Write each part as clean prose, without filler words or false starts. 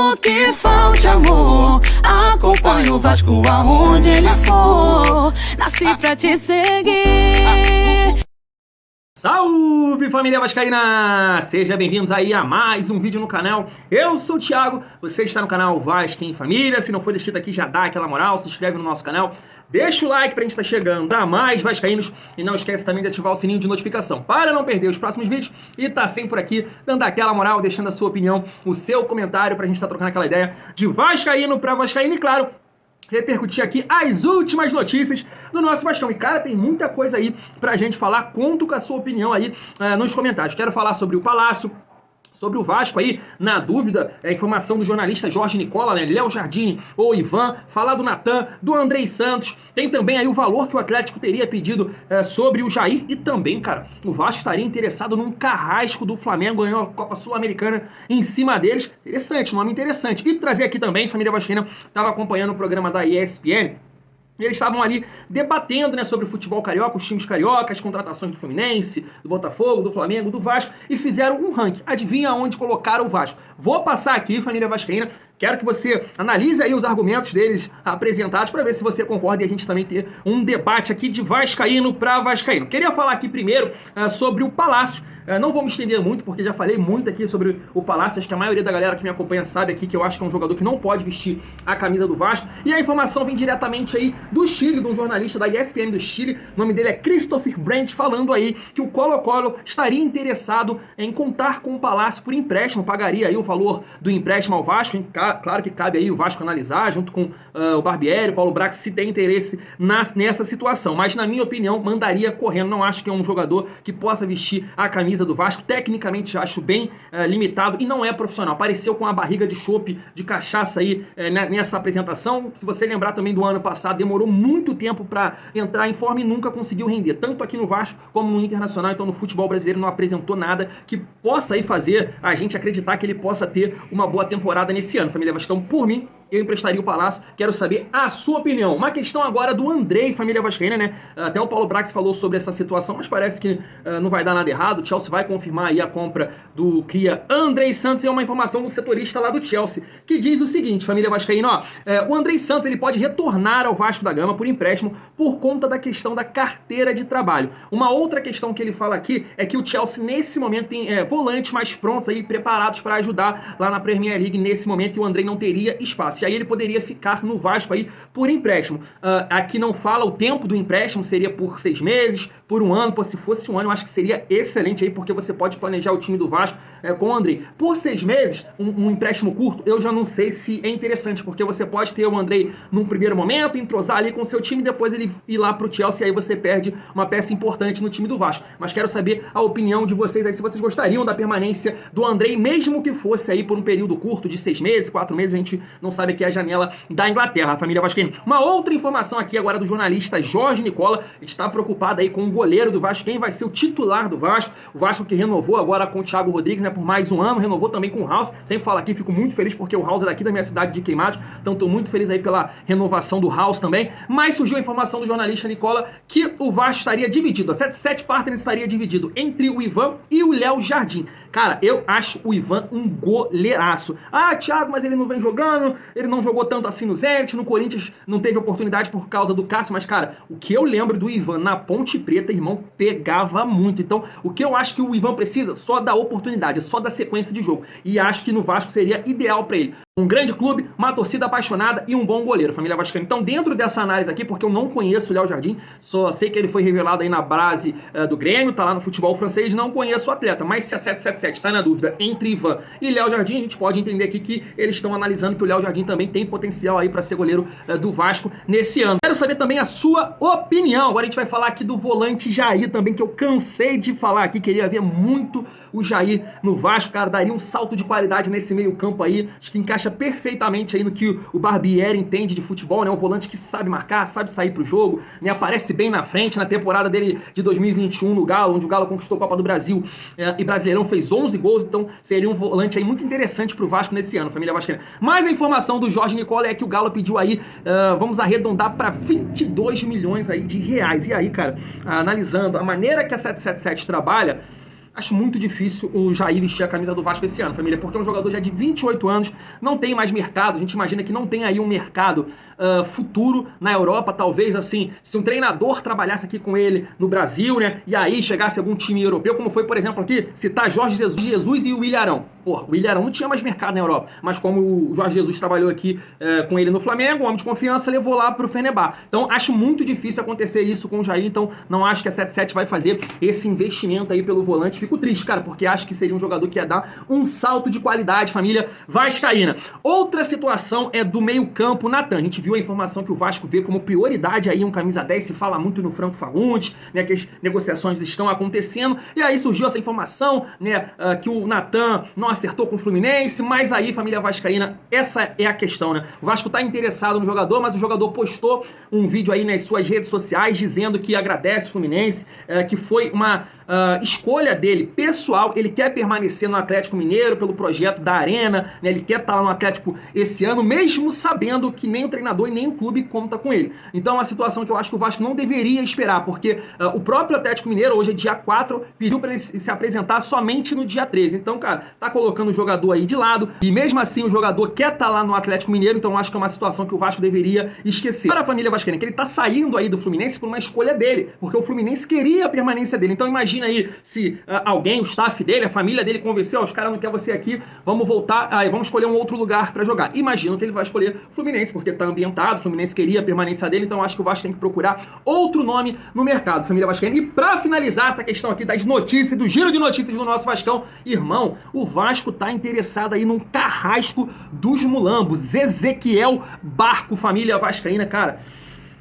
Mesmo que falte amor, acompanho o Vasco aonde ele for. Nasci pra te seguir. Salve, família vascaína! Sejam bem-vindos aí a mais um vídeo no canal. Eu sou o Thiago, você está no canal Vasco em Família. Se não for inscrito aqui, já dá aquela moral, se inscreve no nosso canal. Deixa o like pra gente estar chegando a mais vascaínos e não esquece também de ativar o sininho de notificação para não perder os próximos vídeos e tá sempre por aqui dando aquela moral, deixando a sua opinião, o seu comentário pra gente estar trocando aquela ideia de vascaíno pra vascaíno e, claro, repercutir aqui as últimas notícias do nosso Vascão. E, cara, tem muita coisa aí pra gente falar. Conto com a sua opinião aí nos comentários. Quero falar sobre o Palácio, sobre o Vasco aí, na dúvida, a informação do jornalista Jorge Nicola, né, Léo Jardim ou Ivan, falar do Natan, do Andrei Santos, tem também aí o valor que o Atlético teria pedido sobre o Jair e também, cara, o Vasco estaria interessado num carrasco do Flamengo, ganhou a Copa Sul-Americana em cima deles, interessante, nome interessante. E trazer aqui também, família vascaína, estava acompanhando o programa da ESPN, e eles estavam ali debatendo, né, sobre o futebol carioca, os times cariocas, as contratações do Fluminense, do Botafogo, do Flamengo, do Vasco, e fizeram um ranking. Adivinha onde colocaram o Vasco? Vou passar aqui, família vascaína. Quero que você analise aí os argumentos deles apresentados para ver se você concorda e a gente também ter um debate aqui de vascaíno para vascaíno. Queria falar aqui primeiro sobre o Palácio. Não vou me estender muito, porque já falei muito aqui sobre o Palácio. Acho que a maioria da galera que me acompanha sabe aqui que eu acho que é um jogador que não pode vestir a camisa do Vasco. E a informação vem diretamente aí do Chile, de um jornalista da ESPN do Chile. O nome dele é Christopher Brandt, falando aí que o Colo-Colo estaria interessado em contar com o Palácio por empréstimo. Pagaria aí o valor do empréstimo ao Vasco. Claro que cabe aí o Vasco analisar, junto com o Barbieri, o Paulo Brax, se tem interesse nessa situação. Mas, na minha opinião, mandaria correndo. Não acho que é um jogador que possa vestir a camisa do Vasco. Tecnicamente, acho bem limitado e não é profissional. Apareceu com a barriga de chope, de cachaça aí nessa apresentação. Se você lembrar também do ano passado, demorou muito tempo para entrar em forma e nunca conseguiu render. Tanto aqui no Vasco como no Internacional. Então, no futebol brasileiro não apresentou nada que possa aí fazer a gente acreditar que ele possa ter uma boa temporada nesse ano. Família Vascão, por mim, eu emprestaria o Palácio. Quero saber a sua opinião. Uma questão agora do Andrei, família vascaína, né? Até o Paulo Brax falou sobre essa situação, mas parece que não vai dar nada errado. O Chelsea vai confirmar aí a compra do cria Andrei Santos. E é uma informação do setorista lá do Chelsea, que diz o seguinte, família vascaína, ó, o Andrei Santos ele pode retornar ao Vasco da Gama por empréstimo por conta da questão da carteira de trabalho. Uma outra questão que ele fala aqui é que o Chelsea nesse momento tem volantes mais prontos aí, preparados para ajudar lá na Premier League nesse momento, e o Andrei não teria espaço. E aí ele poderia ficar no Vasco aí por empréstimo. Aqui não fala o tempo do empréstimo, seria por 6 meses, por um ano. Pô, se fosse um ano, eu acho que seria excelente aí, porque você pode planejar o time do Vasco com o Andrei. Por 6 meses, um empréstimo curto, eu já não sei se é interessante, porque você pode ter o Andrei num primeiro momento, entrosar ali com o seu time, depois ele ir lá pro Chelsea, e aí você perde uma peça importante no time do Vasco. Mas quero saber a opinião de vocês aí, se vocês gostariam da permanência do Andrei, mesmo que fosse aí por um período curto de 6 meses, 4 meses, a gente não sabe aqui a janela da Inglaterra, a família vascaína. Uma outra informação aqui agora do jornalista Jorge Nicola, está preocupado aí com o goleiro do Vasco, quem vai ser o titular do Vasco, o Vasco que renovou agora com o Thiago Rodrigues, né, por mais um ano, renovou também com o House, sempre falo aqui, fico muito feliz porque o House é daqui da minha cidade de Queimados, então estou muito feliz aí pela renovação do House também, mas surgiu a informação do jornalista Nicola que o Vasco estaria dividido, a 77 Partners estaria dividido entre o Ivan e o Léo Jardim. Cara, eu acho o Ivan um goleiraço. Ah, Thiago, mas ele não vem jogando, ele não jogou tanto assim no Zenit, no Corinthians não teve oportunidade por causa do Cássio, mas, cara, o que eu lembro do Ivan na Ponte Preta, irmão, pegava muito. Então, o que eu acho que o Ivan precisa, só da oportunidade, só da sequência de jogo. E acho que no Vasco seria ideal pra ele. Um grande clube, uma torcida apaixonada e um bom goleiro, família vascaína. Então, dentro dessa análise aqui, porque eu não conheço o Léo Jardim, só sei que ele foi revelado aí na base do Grêmio, tá lá no futebol francês, não conheço o atleta, mas se a 777 está na dúvida entre Ivan e Léo Jardim, a gente pode entender aqui que eles estão analisando que o Léo Jardim também tem potencial aí para ser goleiro do Vasco nesse ano. Quero saber também a sua opinião. Agora a gente vai falar aqui do volante Jair também, que eu cansei de falar aqui, queria ver muito o Jair no Vasco, cara, daria um salto de qualidade nesse meio campo aí, acho que encaixa perfeitamente aí no que o Barbieri entende de futebol, né, um volante que sabe marcar, sabe sair pro jogo, né, aparece bem na frente, na temporada dele de 2021 no Galo, onde o Galo conquistou a Copa do Brasil e Brasileirão, fez 11 gols, então seria um volante aí muito interessante pro Vasco nesse ano, família vascaína. Mas a informação do Jorge Nicola é que o Galo pediu aí, vamos arredondar para 22 milhões aí de reais, e aí, cara, analisando a maneira que a 777 trabalha, Acho muito difícil o Jair vestir a camisa do Vasco esse ano, família, porque é um jogador já de 28 anos, não tem mais mercado, a gente imagina que não tem aí um mercado futuro na Europa, talvez assim, se um treinador trabalhasse aqui com ele no Brasil, né, e aí chegasse algum time europeu, como foi, por exemplo, aqui, citar Jorge Jesus e o Willian Arão. Porra, o Willian Arão não tinha mais mercado na Europa, mas como o Jorge Jesus trabalhou aqui com ele no Flamengo, um homem de confiança, levou lá pro Fenerbahçe. Então, acho muito difícil acontecer isso com o Jair, então não acho que a 77 vai fazer esse investimento aí pelo volante. Fico triste, cara, porque acho que seria um jogador que ia dar um salto de qualidade, família vascaína. Outra situação é do meio-campo, Natan. A gente viu a informação que o Vasco vê como prioridade aí um camisa 10, se fala muito no Franco Fagundes, né, que as negociações estão acontecendo, e aí surgiu essa informação, né, que o Natan não acertou com o Fluminense, mas aí, família vascaína, essa é a questão, né? O Vasco tá interessado no jogador, mas o jogador postou um vídeo aí nas suas redes sociais dizendo que agradece o Fluminense, que foi uma escolha dele, pessoal, ele quer permanecer no Atlético Mineiro pelo projeto da Arena, né? Ele quer estar lá no Atlético esse ano, mesmo sabendo que nem o treinador e nem o clube conta com ele. Então é uma situação que eu acho que o Vasco não deveria esperar, porque o próprio Atlético Mineiro, hoje é dia 4, pediu para ele se apresentar somente no dia 13. Então, cara, tá colocando o jogador aí de lado, e mesmo assim o jogador quer estar lá no Atlético Mineiro, então eu acho que é uma situação que o Vasco deveria esquecer. Para a família vascaína, que ele tá saindo aí do Fluminense por uma escolha dele, porque o Fluminense queria a permanência dele. Então imagina aí se alguém, o staff dele, a família dele convenceu, os caras não querem você aqui, vamos voltar, vamos escolher um outro lugar para jogar. Imagino que ele vai escolher o Fluminense, porque tá ambientado, o Fluminense queria a permanência dele, então acho que o Vasco tem que procurar outro nome no mercado, família vascaína. E para finalizar essa questão aqui das notícias, do giro de notícias do nosso Vascão, irmão, o Vasco tá interessado aí num carrasco dos mulambos, Ezequiel Barco, família vascaína, cara.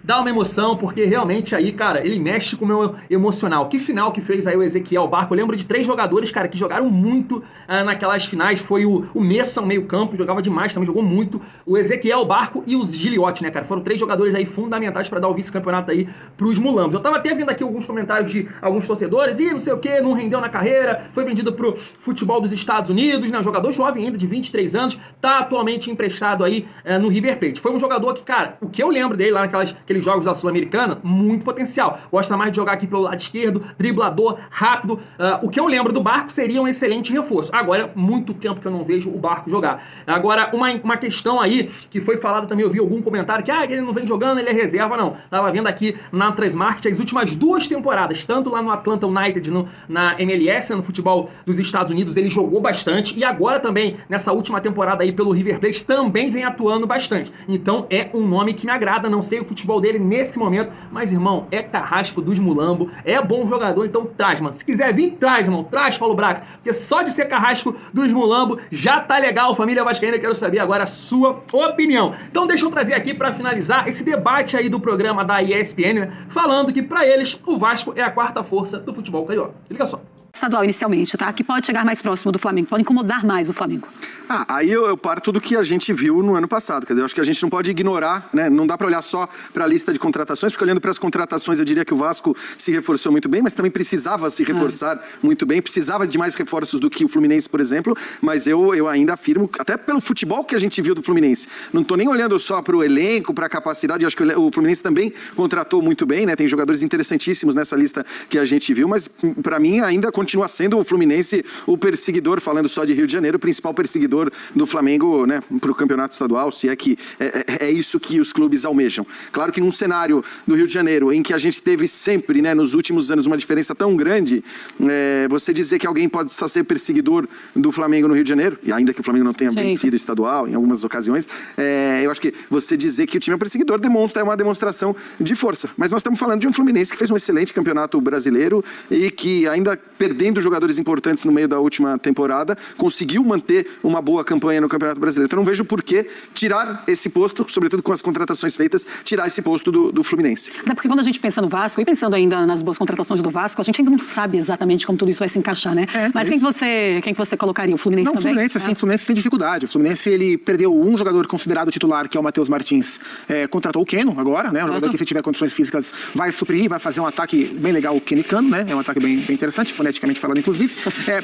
Dá uma emoção, porque realmente aí, cara, ele mexe com o meu emocional. Que final que fez aí o Ezequiel Barco? Eu lembro de 3 jogadores, cara, que jogaram muito naquelas finais. Foi o Messa, o meio campo, jogava demais, também jogou muito. O Ezequiel Barco e os Giliotti, né, cara? Foram 3 jogadores aí fundamentais para dar o vice-campeonato aí pros mulambos. Eu tava até vendo aqui alguns comentários de alguns torcedores, não sei o que, não rendeu na carreira, foi vendido pro futebol dos Estados Unidos, né? Um jogador jovem ainda, de 23 anos, tá atualmente emprestado aí no River Plate. Foi um jogador que, cara, o que eu lembro dele lá naqueles jogos da Sul-Americana, muito potencial. Gosta mais de jogar aqui pelo lado esquerdo, driblador, rápido. O que eu lembro do Barco seria um excelente reforço. Agora, muito tempo que eu não vejo o Barco jogar. Agora, uma questão aí, que foi falada também, eu vi algum comentário, que ele não vem jogando, ele é reserva, não. Tava vendo aqui na Transmarket as últimas 2 temporadas, tanto lá no Atlanta United, na MLS, no futebol dos Estados Unidos, ele jogou bastante, e agora também, nessa última temporada aí pelo River Plate, também vem atuando bastante. Então, é um nome que me agrada, não sei o futebol dele nesse momento, mas, irmão, é carrasco dos mulambo, é bom jogador, então traz, mano. Se quiser vir, traz, irmão, traz, Paulo Brax, porque só de ser carrasco dos mulambo já tá legal, família vascaína. Quero saber agora a sua opinião. Então deixa eu trazer aqui pra finalizar esse debate aí do programa da ESPN, né, falando que pra eles o Vasco é a 4ª força do futebol carioca. Se liga só. Estadual inicialmente, tá? Que pode chegar mais próximo do Flamengo, pode incomodar mais o Flamengo. Aí eu parto do que a gente viu no ano passado. Quer dizer, eu acho que a gente não pode ignorar, né? Não dá para olhar só para a lista de contratações, porque olhando para as contratações eu diria que o Vasco se reforçou muito bem, mas também precisava se reforçar muito bem, precisava de mais reforços do que o Fluminense, por exemplo, mas eu ainda afirmo, até pelo futebol que a gente viu do Fluminense, não tô nem olhando só para o elenco, para a capacidade, acho que o Fluminense também contratou muito bem, né? Tem jogadores interessantíssimos nessa lista que a gente viu, mas para mim ainda continua sendo o Fluminense o perseguidor, falando só de Rio de Janeiro, o principal perseguidor do Flamengo, né, para o campeonato estadual, se é que é isso que os clubes almejam. Claro que num cenário do Rio de Janeiro, em que a gente teve sempre, né, nos últimos anos, uma diferença tão grande, você dizer que alguém pode só ser perseguidor do Flamengo no Rio de Janeiro, e ainda que o Flamengo não tenha vencido o estadual em algumas ocasiões, eu acho que você dizer que o time é perseguidor é uma demonstração de força. Mas nós estamos falando de um Fluminense que fez um excelente campeonato brasileiro e que, ainda perdendo jogadores importantes no meio da última temporada, conseguiu manter uma boa campanha no Campeonato Brasileiro. Então não vejo por que tirar esse posto, sobretudo com as contratações feitas, tirar esse posto do Fluminense. Até porque quando a gente pensa no Vasco, e pensando ainda nas boas contratações do Vasco, a gente ainda não sabe exatamente como tudo isso vai se encaixar, né? Mas quem que você colocaria? O Fluminense também? O Fluminense, assim, o Fluminense tem dificuldade. O Fluminense, ele perdeu um jogador considerado titular, que é o Matheus Martins. Contratou o Keno agora, né? Um jogador que, se tiver condições físicas, vai suprir, vai fazer um ataque bem legal, o kenicano, né? É um ataque bem interessante, foneticamente falando, inclusive.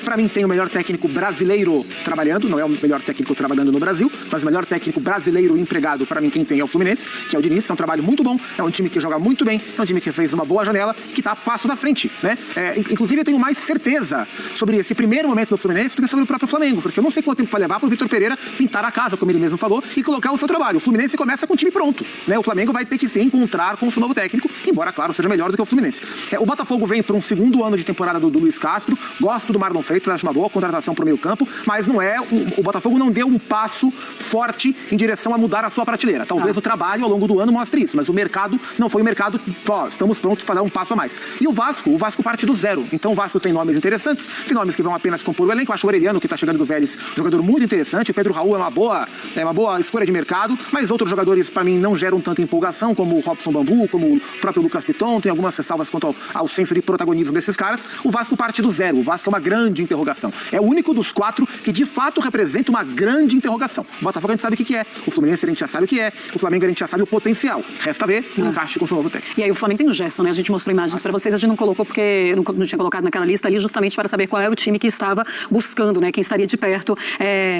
Para mim, tem o melhor técnico brasileiro trabalhando, não é o melhor técnico trabalhando no Brasil, mas o melhor técnico brasileiro empregado, para mim, quem tem é o Fluminense, que é o Diniz. É um trabalho muito bom, é um time que joga muito bem, é um time que fez uma boa janela, que está a passos à frente, né? Inclusive, eu tenho mais certeza sobre esse primeiro momento do Fluminense do que sobre o próprio Flamengo, porque eu não sei quanto tempo vai levar para o Vitor Pereira pintar a casa, como ele mesmo falou, e colocar o seu trabalho. O Fluminense começa com o time pronto, né? O Flamengo vai ter que se encontrar com o seu novo técnico, embora, claro, seja melhor do que o Fluminense. O Botafogo vem para um segundo ano de temporada do Luiz Castro, gosto do Marlon Freitas, acho uma boa contratação para o meio campo, mas não é, o Botafogo não deu um passo forte em direção a mudar a sua prateleira. Talvez o trabalho ao longo do ano mostre isso, mas o mercado não foi o mercado, estamos prontos para dar um passo a mais. E o Vasco parte do zero, então o Vasco tem nomes interessantes, tem nomes que vão apenas compor o elenco. Eu acho o Orelhano, que está chegando do Vélez, jogador muito interessante. O Pedro Raul é uma boa escolha de mercado, mas outros jogadores, para mim, não geram tanta empolgação, como o Robson Bambu, como o próprio Lucas Piton. Tem algumas ressalvas quanto ao senso de protagonismo desses caras. O Vasco parte do zero. O Vasco é uma grande interrogação. É o único dos 4 que, de fato, representa uma grande interrogação. O Botafogo a gente sabe o que é. O Fluminense a gente já sabe o que é. O Flamengo a gente já sabe o potencial. Resta ver o encaixe com o seu novo técnico. E aí o Flamengo tem o Gerson, né? A gente mostrou imagens para vocês, a gente não colocou porque não tinha colocado naquela lista ali, justamente para saber qual era o time que estava buscando, né? Quem estaria de perto,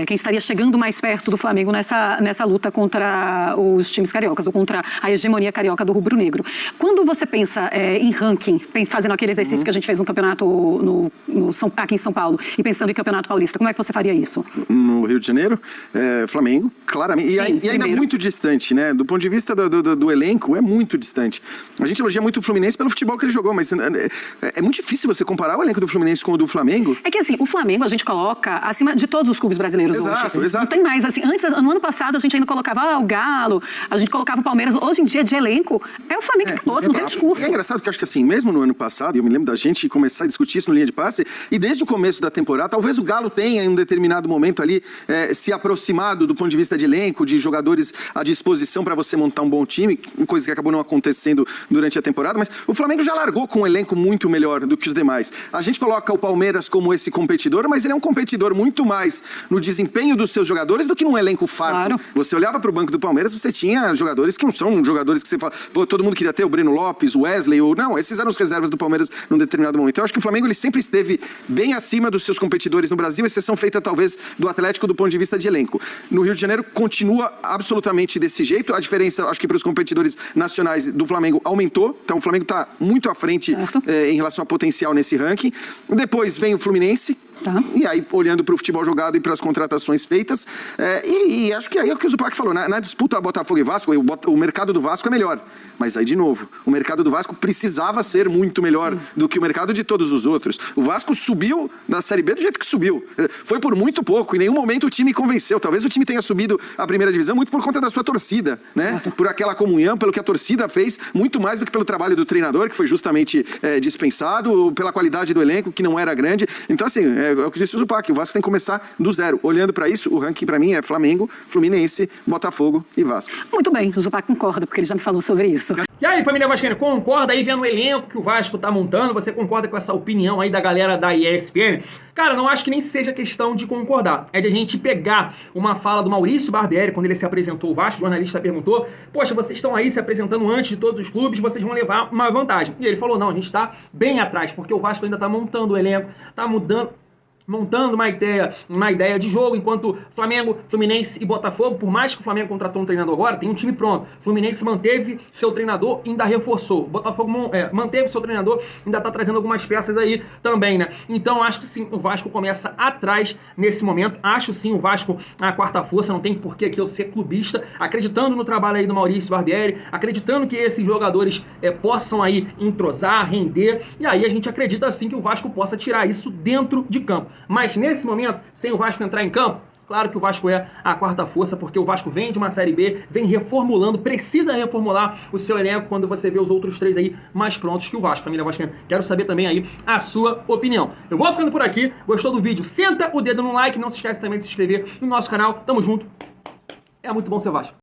quem estaria chegando mais perto do Flamengo nessa luta contra os times cariocas, ou contra a hegemonia carioca do rubro-negro. Quando você pensa em ranking, fazendo aquele exercício que a gente fez no campeonato aqui em São Paulo, e pensando em campeonato paulista, como é que você faria isso? No Rio de Janeiro, Flamengo, claramente. E ainda muito distante, né? Do ponto de vista do elenco, é muito distante. A gente elogia muito o Fluminense pelo futebol que ele jogou, mas é muito difícil você comparar o elenco do Fluminense com o do Flamengo. É que assim, o Flamengo a gente coloca acima de todos os clubes brasileiros hoje. Exato. Não tem mais, assim, antes, no ano passado a gente ainda colocava o Galo, a gente colocava o Palmeiras. Hoje em dia, de elenco, é o Flamengo que todos, não tem discurso. É engraçado que eu acho que assim, mesmo no ano passado, eu me lembro da gente começar a discutir isso no linha de passe, e desde o começo da temporada, talvez o Galo tenha em um determinado momento ali se aproximado do ponto de vista de elenco, de jogadores à disposição para você montar um bom time, coisa que acabou não acontecendo durante a temporada, mas o Flamengo já largou com um elenco muito melhor do que os demais. A gente coloca o Palmeiras como esse competidor, mas ele é um competidor muito mais no desempenho dos seus jogadores do que num elenco farto. Claro. Você olhava para o banco do Palmeiras, você tinha jogadores que não são jogadores que você fala, pô, todo mundo queria ter o Breno Lopes, o Wesley, ou não, esses eram os reservas do Palmeiras num determinado momento. Eu acho que o Flamengo ele sempre esteve bem acima dos seus competidores no Brasil, exceção feita talvez do Atlético do ponto de vista de elenco. No Rio de Janeiro continua absolutamente desse jeito, a diferença, acho que para os competidores nacionais do Flamengo aumentou, então o Flamengo está muito à frente em relação a potencial nesse ranking. Depois vem o Fluminense. Tá. E aí, olhando para o futebol jogado e para as contratações feitas, e acho que aí é o que o Zupac falou, na disputa Botafogo e Vasco, o mercado do Vasco é melhor. Mas aí, de novo, o mercado do Vasco precisava ser muito melhor do que o mercado de todos os outros. O Vasco subiu da Série B do jeito que subiu. Foi por muito pouco, em nenhum momento o time convenceu. Talvez o time tenha subido a primeira divisão muito por conta da sua torcida, né? Por aquela comunhão, pelo que a torcida fez, muito mais do que pelo trabalho do treinador, que foi justamente dispensado, pela qualidade do elenco, que não era grande. Então, assim, é o que disse o Zupac, o Vasco tem que começar do zero. Olhando para isso, o ranking para mim é Flamengo, Fluminense, Botafogo e Vasco. Muito bem, o Zupac concorda, porque ele já me falou sobre isso. E aí, família vascaína, concorda aí vendo o elenco que o Vasco tá montando? Você concorda com essa opinião aí da galera da ESPN? Cara, não acho que nem seja questão de concordar. É de a gente pegar uma fala do Maurício Barbieri, quando ele se apresentou ao Vasco, o jornalista perguntou, poxa, vocês estão aí se apresentando antes de todos os clubes, vocês vão levar uma vantagem. E ele falou, não, a gente tá bem atrás, porque o Vasco ainda tá montando o elenco, tá montando uma ideia de jogo, enquanto Flamengo, Fluminense e Botafogo, por mais que o Flamengo contratou um treinador agora, tem um time pronto. Fluminense manteve seu treinador e ainda reforçou. Botafogo manteve seu treinador, ainda tá trazendo algumas peças aí também, né? Então acho que sim, o Vasco começa atrás nesse momento. Acho sim o Vasco a quarta força, não tem por que eu ser clubista, acreditando no trabalho aí do Maurício Barbieri, acreditando que esses jogadores possam aí entrosar, render, e aí a gente acredita sim que o Vasco possa tirar isso dentro de campo. Mas nesse momento, sem o Vasco entrar em campo, claro que o Vasco é a quarta força, porque o Vasco vem de uma Série B, vem reformulando, precisa reformular o seu elenco quando você vê os outros três aí mais prontos que o Vasco. Família vascaína, quero saber também aí a sua opinião. Eu vou ficando por aqui, gostou do vídeo? Senta o dedo no like, não se esquece também de se inscrever no nosso canal. Tamo junto, é muito bom ser Vasco.